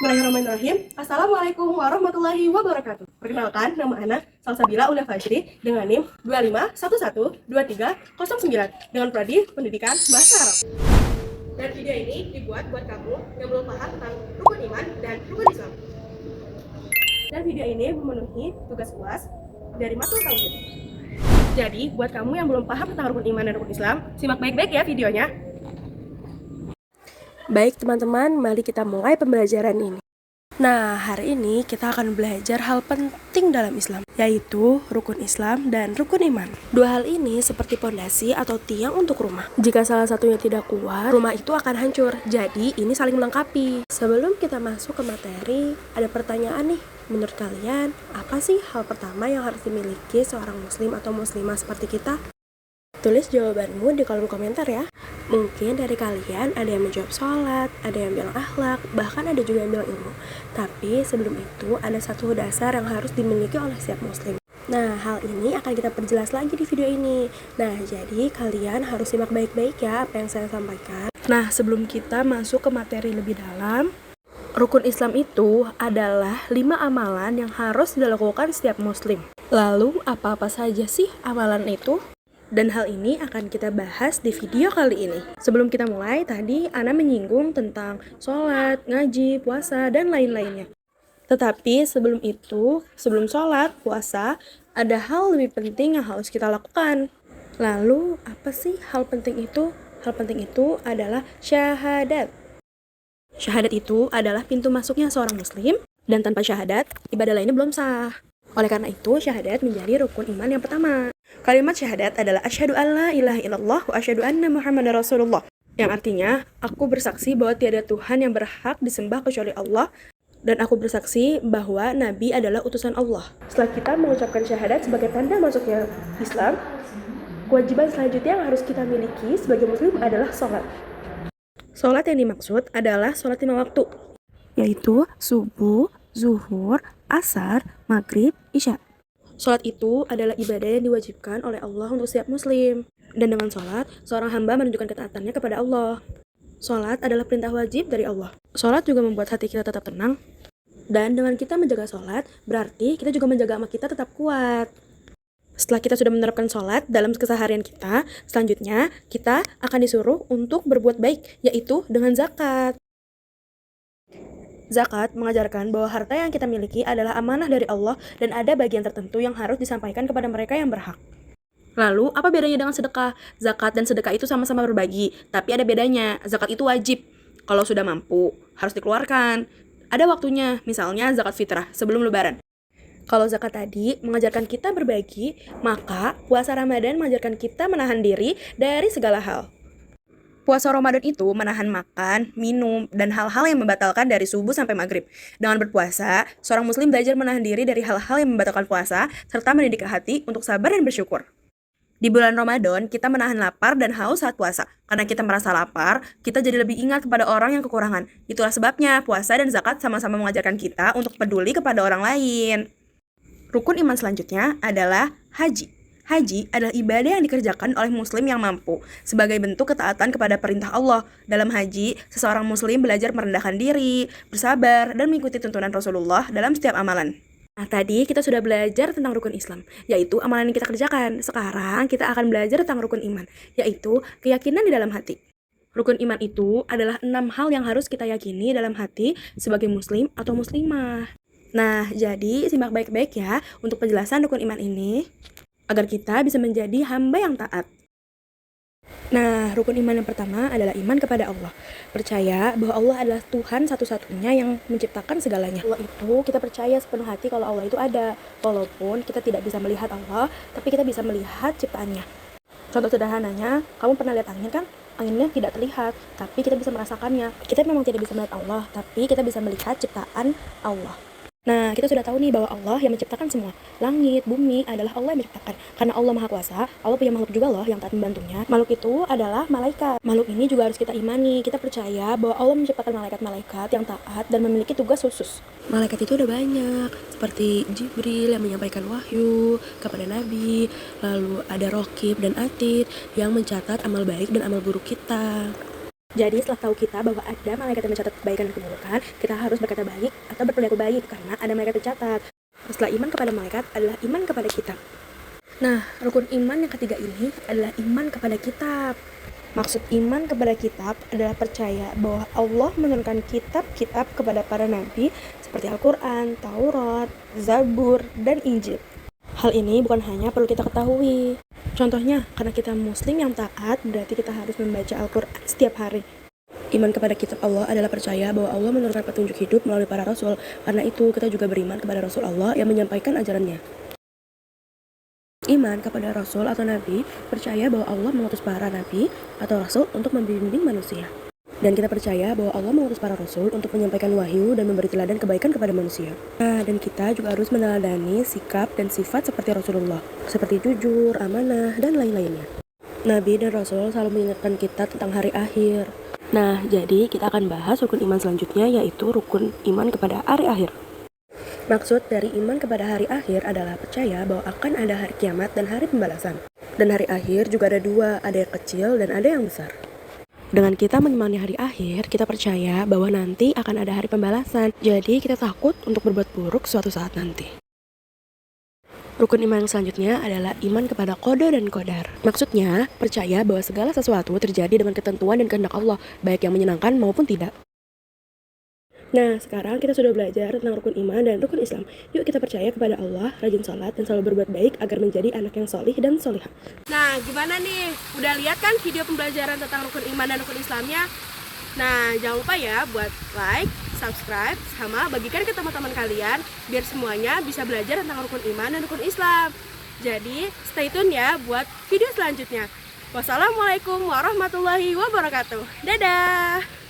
Bismillahirrahmanirrahim. Assalamualaikum warahmatullahi wabarakatuh. Perkenalkan, nama Ana Salsabila Una Fajri dengan NIM 25112309 dengan prodi Pendidikan Bahasa Arab. Dan video ini dibuat buat kamu yang belum paham tentang rukun iman dan rukun Islam. Dan video ini memenuhi tugas UAS dari matkul tauhid. Jadi, buat kamu yang belum paham tentang rukun iman dan rukun Islam, simak baik-baik ya videonya. Baik teman-teman, mari kita mulai pembelajaran ini. Nah, hari ini kita akan belajar hal penting dalam Islam, yaitu rukun Islam dan rukun iman. Dua hal ini seperti pondasi atau tiang untuk rumah. Jika salah satunya tidak kuat, rumah itu akan hancur. Jadi, ini saling melengkapi. Sebelum kita masuk ke materi, ada pertanyaan nih. Menurut kalian, apa sih hal pertama yang harus dimiliki seorang muslim atau muslimah seperti kita? Tulis jawabanmu di kolom komentar ya. Mungkin dari kalian ada yang menjawab sholat, ada yang bilang akhlak, bahkan ada juga yang bilang ilmu. Tapi sebelum itu ada satu dasar yang harus dimiliki oleh setiap muslim. Nah, hal ini akan kita perjelas lagi di video ini. Nah, jadi kalian harus simak baik-baik ya apa yang saya sampaikan. Nah, sebelum kita masuk ke materi lebih dalam, rukun Islam itu adalah 5 amalan yang harus dilakukan setiap muslim. Lalu, apa-apa saja sih amalan itu? Dan hal ini akan kita bahas di video kali ini. Sebelum kita mulai, tadi Ana menyinggung tentang sholat, ngaji, puasa, dan lain-lainnya. Tetapi sebelum itu, sebelum sholat, puasa, ada hal lebih penting yang harus kita lakukan. Lalu, apa sih hal penting itu? Hal penting itu adalah syahadat. Syahadat itu adalah pintu masuknya seorang muslim, dan tanpa syahadat, ibadah lainnya belum sah. Oleh karena itu, syahadat menjadi rukun iman yang pertama. Kalimat syahadat adalah asyhadu alla ilaha illallah wa asyhadu anna muhammadar rasulullah, yang artinya aku bersaksi bahwa tiada Tuhan yang berhak disembah kecuali Allah, dan aku bersaksi bahwa Nabi adalah utusan Allah. Setelah kita mengucapkan syahadat sebagai tanda masuknya Islam, kewajiban selanjutnya yang harus kita miliki sebagai muslim adalah sholat. Sholat yang dimaksud adalah sholat 5 waktu, yaitu subuh, zuhur, asar, maghrib, isya. Sholat itu adalah ibadah yang diwajibkan oleh Allah untuk setiap muslim. Dan dengan sholat, seorang hamba menunjukkan ketaatannya kepada Allah. Sholat adalah perintah wajib dari Allah. Sholat juga membuat hati kita tetap tenang. Dan dengan kita menjaga sholat, berarti kita juga menjaga amal kita tetap kuat. Setelah kita sudah menerapkan sholat dalam keseharian kita, selanjutnya kita akan disuruh untuk berbuat baik, yaitu dengan zakat. Zakat mengajarkan bahwa harta yang kita miliki adalah amanah dari Allah dan ada bagian tertentu yang harus disampaikan kepada mereka yang berhak. Lalu, apa bedanya dengan sedekah? Zakat dan sedekah itu sama-sama berbagi, tapi ada bedanya. Zakat itu wajib. Kalau sudah mampu, harus dikeluarkan. Ada waktunya, misalnya zakat fitrah sebelum lebaran. Kalau zakat tadi mengajarkan kita berbagi, maka puasa Ramadan mengajarkan kita menahan diri dari segala hal. Puasa Ramadan itu menahan makan, minum, dan hal-hal yang membatalkan dari subuh sampai maghrib. Dengan berpuasa, seorang muslim belajar menahan diri dari hal-hal yang membatalkan puasa, serta mendidik hati untuk sabar dan bersyukur. Di bulan Ramadan, kita menahan lapar dan haus saat puasa. Karena kita merasa lapar, kita jadi lebih ingat kepada orang yang kekurangan. Itulah sebabnya puasa dan zakat sama-sama mengajarkan kita untuk peduli kepada orang lain. Rukun iman selanjutnya adalah haji. Haji adalah ibadah yang dikerjakan oleh muslim yang mampu sebagai bentuk ketaatan kepada perintah Allah. Dalam haji, seseorang muslim belajar merendahkan diri, bersabar, dan mengikuti tuntunan Rasulullah dalam setiap amalan. Nah, tadi kita sudah belajar tentang rukun Islam, yaitu amalan yang kita kerjakan. Sekarang kita akan belajar tentang rukun iman, yaitu keyakinan di dalam hati. Rukun iman itu adalah 6 hal yang harus kita yakini dalam hati sebagai muslim atau muslimah. Nah, jadi simak baik-baik ya untuk penjelasan rukun iman ini, agar kita bisa menjadi hamba yang taat. Nah, rukun iman yang pertama adalah iman kepada Allah. Percaya bahwa Allah adalah Tuhan satu-satunya yang menciptakan segalanya. Allah itu kita percaya sepenuh hati kalau Allah itu ada. Walaupun kita tidak bisa melihat Allah, tapi kita bisa melihat ciptaannya. Contoh sederhananya, kamu pernah lihat angin kan? Anginnya tidak terlihat, tapi kita bisa merasakannya. Kita memang tidak bisa melihat Allah, tapi kita bisa melihat ciptaan Allah. Nah, kita sudah tahu nih bahwa Allah yang menciptakan semua. Langit, bumi adalah Allah yang menciptakan. Karena Allah Maha Kuasa, Allah punya makhluk juga loh yang taat membantunya. Makhluk itu adalah malaikat. Makhluk ini juga harus kita imani. Kita percaya bahwa Allah menciptakan malaikat-malaikat yang taat dan memiliki tugas khusus. Malaikat itu ada banyak, seperti Jibril yang menyampaikan wahyu kepada Nabi. Lalu ada Raqib dan Atid yang mencatat amal baik dan amal buruk kita. Jadi setelah tahu kita bahwa ada malaikat yang mencatat kebaikan dan keburukan, kita harus berkata baik atau berperilaku baik karena ada malaikat pencatat. Setelah iman kepada malaikat adalah iman kepada kitab. Nah, rukun iman yang ketiga ini adalah iman kepada kitab. Maksud iman kepada kitab adalah percaya bahwa Allah menurunkan kitab-kitab kepada para nabi seperti Al-Quran, Taurat, Zabur, dan Injil. Hal ini bukan hanya perlu kita ketahui. Contohnya, karena kita muslim yang taat, berarti kita harus membaca Al-Quran setiap hari. Iman kepada kitab Allah adalah percaya bahwa Allah menurunkan petunjuk hidup melalui para rasul. Karena itu, kita juga beriman kepada Rasul Allah yang menyampaikan ajarannya. Iman kepada Rasul atau Nabi, percaya bahwa Allah mengutus para Nabi atau Rasul untuk membimbing manusia. Dan kita percaya bahwa Allah mengutus para Rasul untuk menyampaikan wahyu dan memberi teladan kebaikan kepada manusia. Nah, dan kita juga harus meneladani sikap dan sifat seperti Rasulullah, seperti jujur, amanah, dan lain-lainnya. Nabi dan Rasul selalu mengingatkan kita tentang hari akhir. Nah, jadi kita akan bahas rukun iman selanjutnya, yaitu rukun iman kepada hari akhir. Maksud dari iman kepada hari akhir adalah percaya bahwa akan ada hari kiamat dan hari pembalasan. Dan hari akhir juga ada dua, ada yang kecil dan ada yang besar. Dengan kita mengimani hari akhir, kita percaya bahwa nanti akan ada hari pembalasan. Jadi kita takut untuk berbuat buruk suatu saat nanti. Rukun iman yang selanjutnya adalah iman kepada qada dan qadar. Maksudnya, percaya bahwa segala sesuatu terjadi dengan ketentuan dan kehendak Allah, baik yang menyenangkan maupun tidak. Nah, sekarang kita sudah belajar tentang rukun iman dan rukun Islam. Yuk kita percaya kepada Allah, rajin sholat, dan selalu berbuat baik agar menjadi anak yang solih dan solihah. Nah, gimana nih? Udah lihat kan video pembelajaran tentang rukun iman dan rukun Islamnya? Nah, jangan lupa ya buat like, subscribe, sama bagikan ke teman-teman kalian biar semuanya bisa belajar tentang rukun iman dan rukun Islam. Jadi, stay tune ya buat video selanjutnya. Wassalamualaikum warahmatullahi wabarakatuh. Dadah!